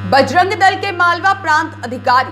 बजरंग दल के मालवा प्रांत अधिकारी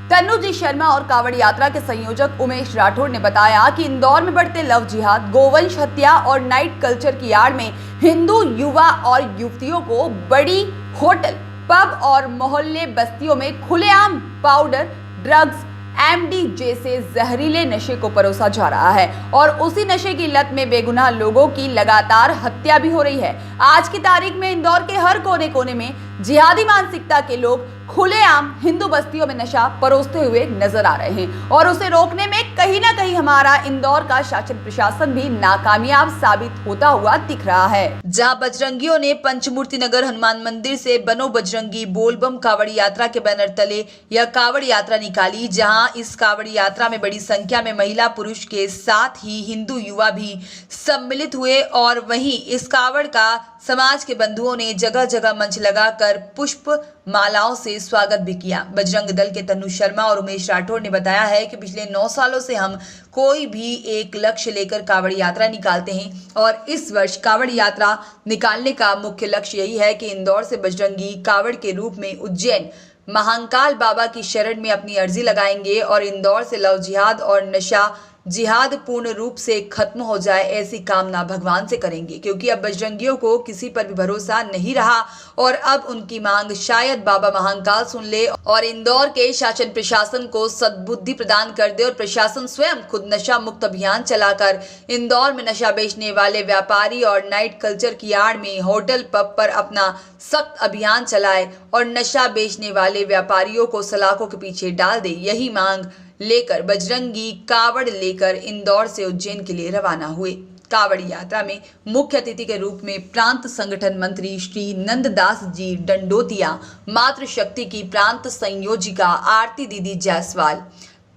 तन्नू जी शर्मा और कावड़ यात्रा के संयोजक उमेश राठौड़ ने बताया कि इंदौर में बढ़ते लव जिहाद, गोवंश हत्या और नाइट कल्चर की आड़ में हिंदू युवा और युवतियों को बड़ी होटल, पब और मोहल्ले बस्तियों में खुलेआम पाउडर, ड्रग्स, एमडी जैसे जहरीले नशे को परोसा जा रहा है और उसी नशे की लत में बेगुनाह लोगों की लगातार हत्या भी हो रही है। आज की तारीख में इंदौर के हर कोने कोने में जिहादी मानसिकता के लोग खुलेआम हिंदू बस्तियों में नशा परोसते हुए नजर आ रहे हैं और उसे रोकने में कहीं ना कहीं हमारा इंदौर का शासन प्रशासन भी नाकामयाब साबित होता हुआ दिख रहा है। जहां बजरंगियों ने पंचमूर्ति नगर हनुमान मंदिर से बनो बजरंगी बोलबम कावड़ यात्रा के बैनर तले यह कावड़ यात्रा निकाली, जहां इस कावड़ यात्रा में बड़ी संख्या में महिला पुरुष के साथ ही हिंदू युवा भी सम्मिलित हुए और वहीं इस कावड़ का समाज के बंधुओं ने जगह जगह मंच लगाकर पुष्प मालाओं से स्वागत भी किया। बजरंग दल के तन्नू शर्मा और उमेश राठौड़ ने बताया है कि पिछले 9 सालों से हम कोई भी एक लक्ष्य लेकर कावड़ यात्रा निकालते हैं और इस वर्ष कावड़ यात्रा निकालने का मुख्य लक्ष्य यही है कि इंदौर से बजरंगी कावड़ के रूप में उज्जैन महाकाल बाबा की शरण में अपनी अर्जी लगाएंगे और इंदौर से लव जिहाद और नशा जिहाद पूर्ण रूप से खत्म हो जाए, ऐसी कामना भगवान से करेंगे, क्योंकि अब बजरंगियों को किसी पर भी भरोसा नहीं रहा और अब उनकी मांग शायद बाबा महाकाल सुन ले और इंदौर के शासन प्रशासन को सद्बुद्धि प्रदान कर दे और प्रशासन स्वयं खुद नशा मुक्त अभियान चलाकर इंदौर में नशा बेचने वाले व्यापारी और नाइट कल्चर की आड़ में होटल पब पर अपना सख्त अभियान चलाए और नशा बेचने वाले व्यापारियों को सलाखों के पीछे डाल दे। यही मांग लेकर बजरंगी कावड़ लेकर इंदौर से उज्जैन के लिए रवाना हुए। कावड़ यात्रा में मुख्य अतिथि के रूप में प्रांत संगठन मंत्री श्री नंददास जी डंडोतिया, मातृशक्ति की प्रांत संयोजिका आरती दीदी जायसवाल,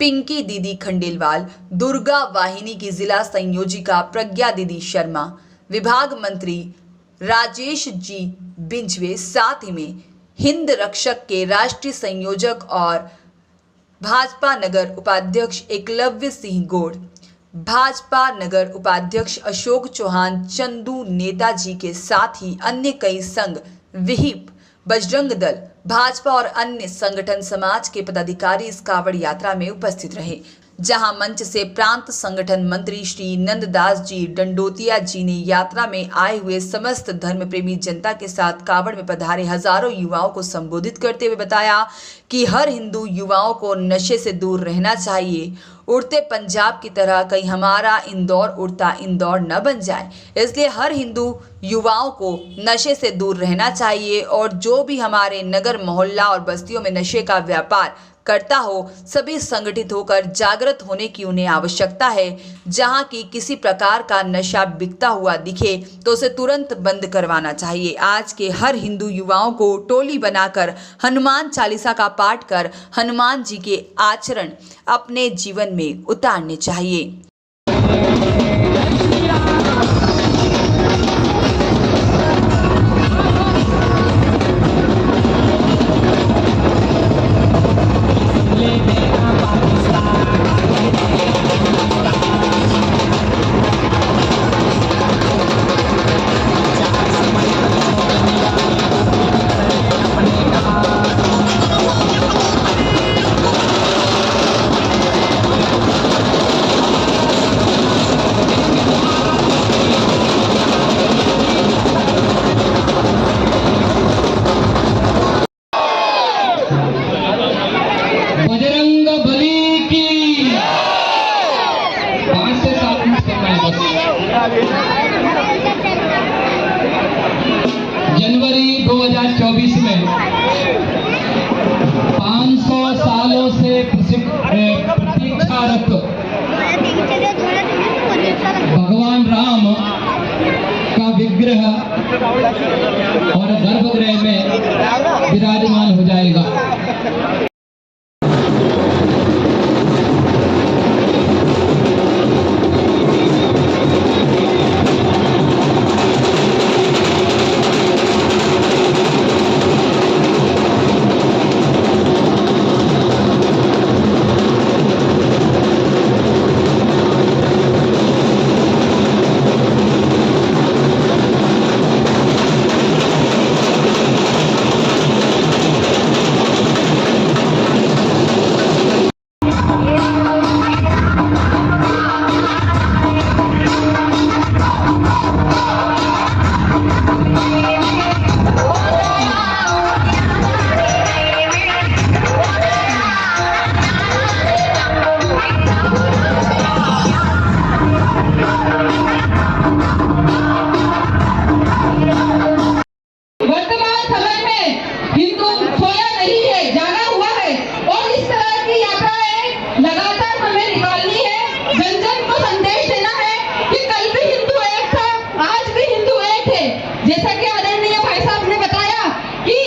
पिंकी दीदी खंडेलवाल, दुर्गा वाहिनी की जिला संयोजिका प्रज्ञा दीदी शर्मा, विभाग मंत्री राजेश जी बिंजवे, साथ ही में हिंद रक्षक के राष्ट्रीय संयोजक और भाजपा नगर उपाध्यक्ष एकलव्य सिंह गौड़, भाजपा नगर उपाध्यक्ष अशोक चौहान, चंदू नेताजी के साथ ही अन्य कई संघ, विहिप, बजरंग दल, भाजपा और अन्य संगठन समाज के पदाधिकारी इस कावड़ यात्रा में उपस्थित रहे। जहां मंच से प्रांत संगठन मंत्री श्री नंददास जी डंडोतिया जी ने यात्रा में आए हुए समस्त धर्म प्रेमी जनता के साथ कावड़ में पधारे हजारों युवाओं को संबोधित करते हुए बताया कि हर हिंदू युवाओं को नशे से दूर रहना चाहिए। उड़ते पंजाब की तरह कहीं हमारा इंदौर उड़ता इंदौर न बन जाए, इसलिए हर हिंदू युवाओं को नशे से दूर रहना चाहिए और जो भी हमारे नगर मोहल्ला और बस्तियों में नशे का व्यापार करता हो, सभी संगठित होकर जागृत होने की उन्हें आवश्यकता है। जहां की किसी प्रकार का नशा बिकता हुआ दिखे तो उसे तुरंत बंद करवाना चाहिए। आज के हर हिंदू युवाओं को टोली बनाकर हनुमान चालीसा का पाठ कर हनुमान जी के आचरण अपने जीवन में उतारने चाहिए। जनवरी 2024 में 500 सालों से प्रतीक्षारत भगवान राम का विग्रह और गर्भगृह में विराजमान हो जाएगा। वर्तमान समय में हिंदू सोया नहीं है, जागा हुआ है और इस तरह की यात्राएं लगातार हमें निकालनी है। जन जन को संदेश देना है कि कल भी हिंदू एक था, आज भी हिंदू एक है। जैसा कि आदरणीय भाई साहब ने बताया कि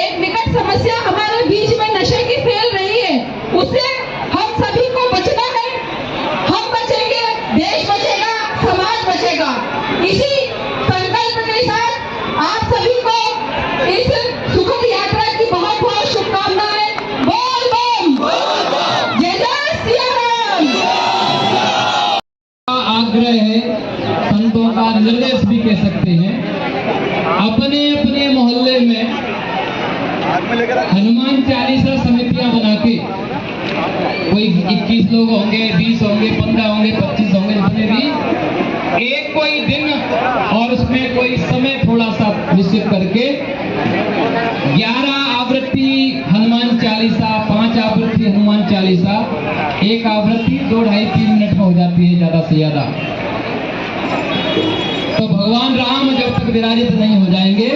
एक विकट समस्या हमारे बीच में नशे की फैल रही है, उससे हम सभी को बचना है। हम बचेंगे, देश बचेगा, समाज बचेगा। इसी संकल्प के साथ आप सभी को इस सुखद यात्रा की बहुत बहुत शुभकामनाएं। बोल बम, जय जय सिया राम। आग्रह है, संतों का निर्देश भी कह सकते हैं, अपने अपने मोहल्ले में हनुमान चालीसा समितियां बना के, कोई 21 लोग होंगे, 20 होंगे, 15 होंगे, 25 होंगे, जितने भी, एक कोई दिन और उसमें कोई समय थोड़ा सा निश्चित करके 11 आवृत्ति हनुमान चालीसा, 5 आवृत्ति हनुमान चालीसा, एक आवृत्ति 2-2.5-3 मिनट में हो जाती है ज्यादा से ज्यादा। तो भगवान राम जब तक विराजित नहीं हो जाएंगे,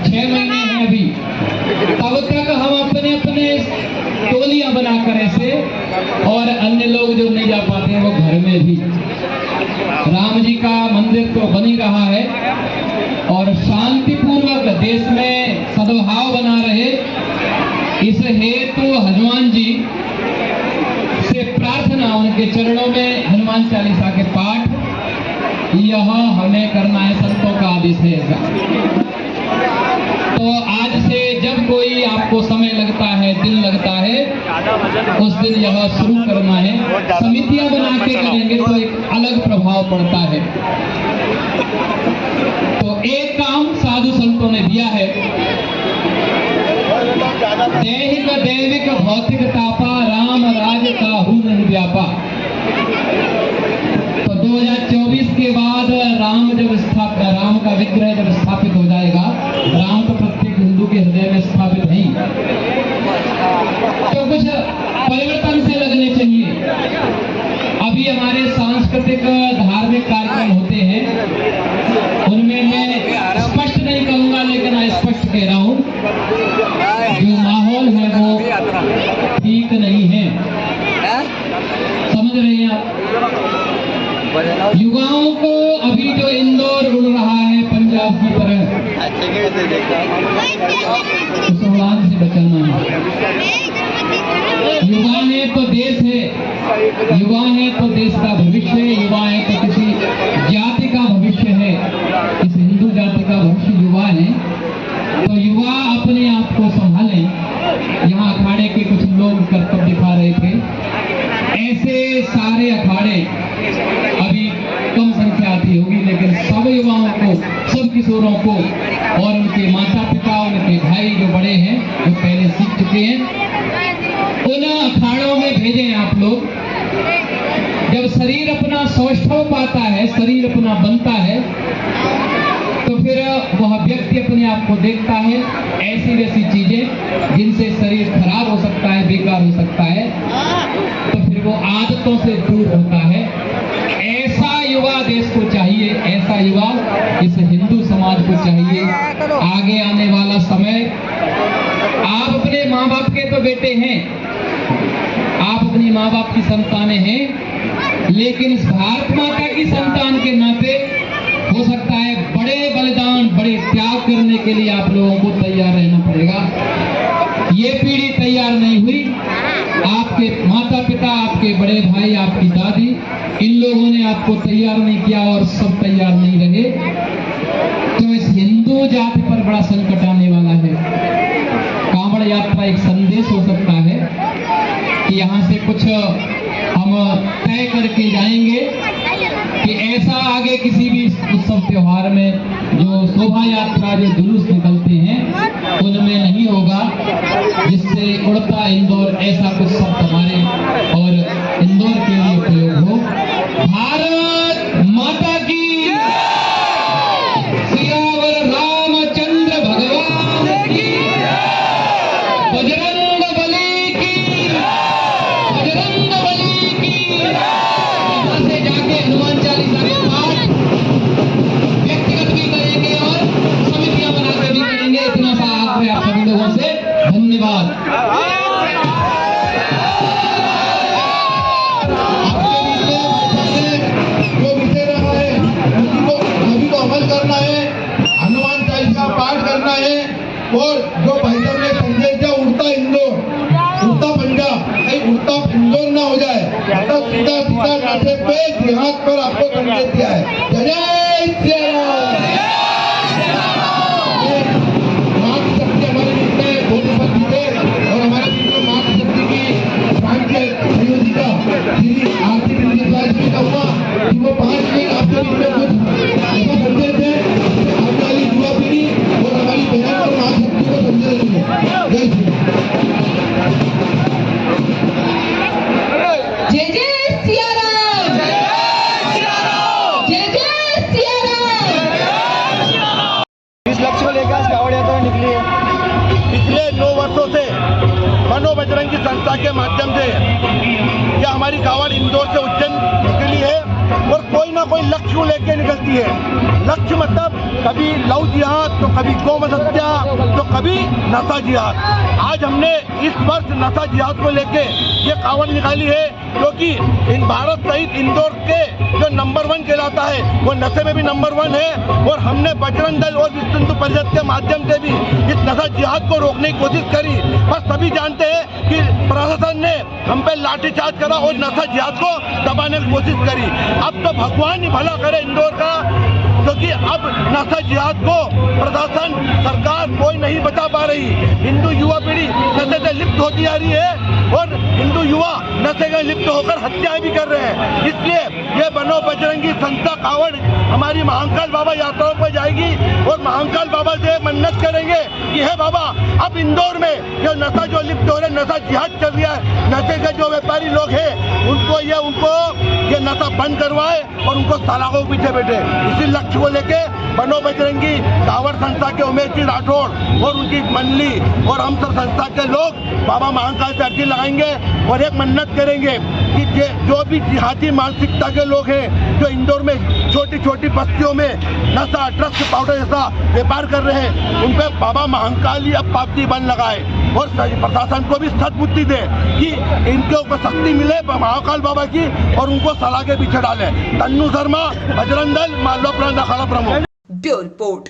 6 महीने हैं अभी, तब तक हम अपने अपने टोलियां बनाकर ऐसे, और अन्य लोग जो नहीं जा पाते हैं वो घर में भी। राम जी का मंदिर तो बन ही रहा है और शांतिपूर्वक देश में सद्भाव बना रहे, इस हेतु हनुमान जी से प्रार्थना, उनके चरणों में हनुमान चालीसा के पाठ, यह हमें करना है, संतों का आदेश है ऐसा। तो आज से जब कोई आपको समय लगता है, दिन लगता है, उस दिन यह शुरू करना है। समितियां बना के करेंगे तो एक अलग प्रभाव पड़ता है। तो एक काम साधु संतों ने दिया है, दैहिक दैविक भौतिक तापा, राम राज काहू नहीं व्यापा। तो 2024 के बाद राम का विग्रह जब स्थापित हो जाएगा, राम तो प्रत्येक हिंदू के हृदय में स्थापित नहीं, तो कुछ परिवर्तन से लगने चाहिए। अभी हमारे सांस्कृतिक धार्मिक कार्यक्रम होते हैं, उनमें मैं स्पष्ट नहीं कहूंगा लेकिन अस्पष्ट कह रहा हूं, जो माहौल है वो ठीक नहीं है। समझ रहे हैं आप? युवाओं को अभी जो इंदौर उड़ रहा है पंजाब की तरह, उस उड़ान से बचाना है। युवा है तो देश है, युवा है तो देश का भविष्य है, युवा है तो किसी जाति का भविष्य है, इस हिंदू जाति का भविष्य युवा है। तो युवा अपने आप को संभालें। यहाँ अखाड़े के कुछ लोग कर्तव्य दिखा रहे थे, ऐसे सारे अखाड़े अभी कम संख्या आती होगी, लेकिन सब युवाओं को, सब किशोरों को और उनके माता पिता, उनके भाई जो बड़े हैं, जो पहले सीख चुके हैं, उन अखाड़ों में भेजें आप लोग। जब शरीर अपना सौष्ठव पाता है, शरीर अपना बनता है, तो फिर वह व्यक्ति अपने आप को देखता है, ऐसी वैसी चीजें जिनसे शरीर खराब हो सकता है, बेकार हो सकता है, तो फिर वो आदतों से दूर होता है। ऐसा युवा देश को चाहिए, ऐसा युवा इस हिंदू समाज को चाहिए। आगे आने वाला समय, आप अपने माँ बाप के तो बेटे हैं, आप अपनी माँ बाप की संतानें हैं, लेकिन इस भारत माता की संतान के नाते हो सकता है बड़े बलिदान, बड़े त्याग करने के लिए आप लोगों को तैयार रहना पड़ेगा। ये पीढ़ी तैयार नहीं हुई, आपके माता पिता, आपके बड़े भाई, आपकी दादी, इन लोगों ने आपको तैयार नहीं किया और सब तैयार नहीं रहे, तो इस हिंदू जाति पर बड़ा संकट आने वाला है। कांवड़ यात्रा एक संदेश हो सकता है कि यहाँ से कुछ हम तय करके जाएंगे कि ऐसा आगे किसी भी उत्सव त्योहार में जो शोभा यात्रा, जो जुलूस निकलते हैं, उनमें नहीं होगा, जिससे उड़ता इंदौर ऐसा कुछ शब्द हमारे और और इंदौर के लिए प्रयोग हो। भारत माता की, सियावर रामचंद्र भगवान की, बजरंग बली की, बजरंग बली की। यहाँ से जाके हनुमान चालीसा के पाठ व्यक्तिगत भी करेंगे और समितियां बनाकर भी करेंगे। इतना सा आग्रह आप सभी लोगों से। धन्यवाद। जो विषय रहा है उसी को सभी को अमल करना है, हनुमान चालीसा पाठ करना है। और जो भाई साहब ने संदेश दिया उड़ता इंदौर, उड़ता पंजाब, कहीं उड़ता इंदौर ना हो जाए, तो सीधा सीधा नाटे पे जिहाद पर आपको संदेश दिया है। जय श्री राम। मातृशक्ति हमारे बीच में बहुत उपस्थित है और हमारे बीच में मातृशक्ति की प्रांतीय संयोजिका श्री आरती बिंदुसार जी का हुआ कि वो 5 मिनट आपके बीच में कुछ ऐसा संदेश है कि आने वाली युवा पीढ़ी और हमारी बहन और मातृशक्ति को संदेश देंगे। जय श्री जय जय सिया राम, जय जय सिया राम। इस लक्ष्य को लेकर आज कावड़ यात्रा निकली है। पिछले 9 वर्षों से मनो बजरंगी संस्था के माध्यम से यह हमारी कावड़ इंदौर से उज्जैन निकली है और कोई ना कोई लक्ष्य को लेकर निकलती है। लक्ष्य मतलब कभी लव जिहाद, तो कभी गौमत हत्या, तो कभी नशा जिहाद। आज हमने इस वर्ष नशा जिहाद को लेके ये कावड़ निकाली है, क्योंकि इन भारत सहित इंदौर के जो नंबर 1 कहलाता है वो नशे में भी नंबर 1 है। और हमने बजरंग दल और विश्व हिंदू परिषद के माध्यम से भी इस नशा जिहाद को रोकने की कोशिश करी, पर सभी जानते हैं कि प्रशासन ने हम पे लाठीचार्ज करा और नशा जिहाद को दबाने की कोशिश करी। अब तो भगवान ही भला करे इंदौर का, क्योंकि अब नशा जिहाद को प्रशासन सरकार कोई नहीं बचा पा रही। हिंदू युवा पीढ़ी नशे से लिप्त होती आ रही है और हिंदू युवा नशे में लिप्त होकर हत्याएं भी कर रहे हैं। इसलिए ये बनो बजरंगी संस्था कावड़ हमारी महाकाल बाबा यात्राओं पर जाएगी और महाकाल बाबा से मन्नत करेंगे कि हे बाबा, अब इंदौर में जो नशा जो लिप्त हो रहे, नशा जिहाद चल रहा है, नशे के जो व्यापारी लोग हैं उनको ये नशा बंद करवाए और उनको सलाखों के पीछे बैठे। इसी लक्ष्य को लेके बनो बजरंगी कावड़ संस्था के उमेश जी राठौड़ और उनकी मंडली और हम सब संस्था के लोग बाबा महाकाल से अर्जी लगाएंगे और एक मन्नत करेंगे कि जो भी जिहादी मानसिकता के लोग हैं जो इंदौर में छोटी छोटी बस्तियों में नशा, ड्रग्स, पाउडर जैसा व्यापार कर रहे हैं, उन पे बाबा महाकाल ही अब पाबंदी बंद लगाए और प्रशासन को भी सद्बुद्धि दे कि इनके ऊपर शक्ति मिले महाकाल बाबा की और उनको सलाह के पीछे डाले। तन्नू शर्मा, बजरंग दल, मालवा प्रांत अखाड़ा प्रमुख। Bureau report.